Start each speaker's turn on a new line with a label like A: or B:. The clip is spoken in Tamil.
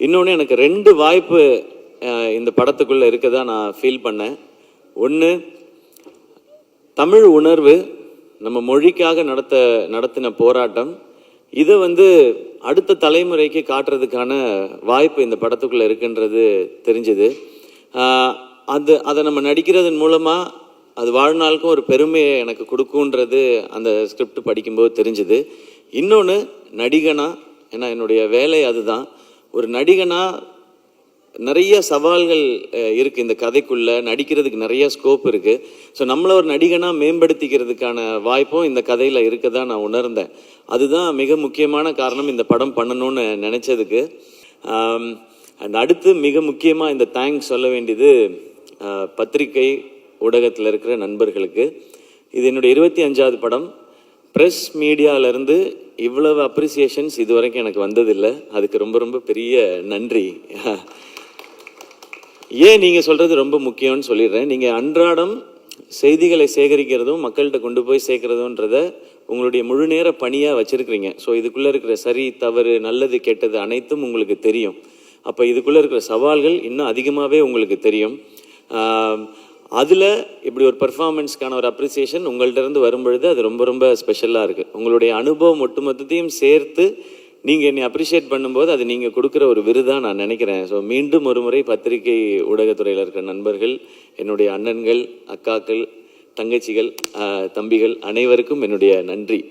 A: இன்னொன்று எனக்கு 2 வாய்ப்பு இந்த படத்துக்குள்ளே இருக்கதா நான் ஃபீல் பண்ணேன். ஒன்று, தமிழ் உணர்வு, நம்ம மொழிக்காக நடத்தின போராட்டம், இதை அடுத்த தலைமுறைக்கு காட்டுறதுக்கான வாய்ப்பு இந்த படத்துக்குள்ளே இருக்குன்றது தெரிஞ்சுது. அதை நம்ம நடிக்கிறதன் மூலமாக அது வாழ்நாளுக்கும் ஒரு பெருமையை எனக்கு கொடுக்குன்றது அந்த ஸ்கிரிப்ட் படிக்கும்போது தெரிஞ்சுது. இன்னொன்று, நடிகனா, ஏன்னா என்னுடைய வேலை அதுதான், ஒரு நடிகனா நிறைய சவால்கள் இருக்குது இந்த கதைக்குள்ளே, நடிக்கிறதுக்கு நிறைய ஸ்கோப் இருக்குது. ஸோ நம்மளை ஒரு நடிகனாக மேம்படுத்திக்கிறதுக்கான வாய்ப்பும் இந்த கதையில் இருக்க தான் நான் உணர்ந்தேன். அதுதான் மிக முக்கியமான காரணம் இந்த படம் பண்ணணும்னு நினச்சதுக்கு. அண்ட் அடுத்து மிக முக்கியமாக இந்த தேங்க்ஸ் சொல்ல வேண்டியது பத்திரிகை ஊடகத்தில் இருக்கிற நண்பர்களுக்கு. இது என்னுடைய 25வது படம். ப்ரெஸ் மீடியாவிலேருந்து இவ்வளவு அப்ரிசியேஷன்ஸ் இது வரைக்கும் எனக்கு வந்ததில்லை. அதுக்கு ரொம்ப ரொம்ப பெரிய நன்றி. ஏன் நீங்கள் சொல்கிறது ரொம்ப முக்கியம்னு சொல்லிடுறேன். நீங்கள் அன்றாடம் செய்திகளை சேகரிக்கிறதும் மக்கள்கிட்ட கொண்டு போய் சேர்க்குறதுன்றத உங்களுடைய முழு நேர பணியாக வச்சுருக்கிறீங்க. ஸோ இதுக்குள்ளே இருக்கிற சரி தவறு நல்லது கெட்டது அனைத்தும் உங்களுக்கு தெரியும். அப்போ இதுக்குள்ளே இருக்கிற சவால்கள் இன்னும் அதிகமாகவே உங்களுக்கு தெரியும். அதில் இப்படி ஒரு பெர்ஃபார்மன்ஸ்க்கான ஒரு அப்ரிசியேஷன் உங்கள்கிட்ட வரும்பொழுது அது ரொம்ப ரொம்ப ஸ்பெஷலாக இருக்குது. உங்களுடைய அனுபவம் ஒட்டுமொத்தத்தையும் சேர்த்து நீங்கள் என்னை அப்ரிஷியேட் பண்ணும்போது அது நீங்கள் கொடுக்குற ஒரு விருதாக நான் நினைக்கிறேன். ஸோ மீண்டும் ஒரு முறை பத்திரிகை ஊடகத்துறையில் இருக்கிற நண்பர்கள், என்னுடைய அண்ணன்கள், அக்காக்கள், தங்கச்சிகள், தம்பிகள் அனைவருக்கும் என்னுடைய நன்றி.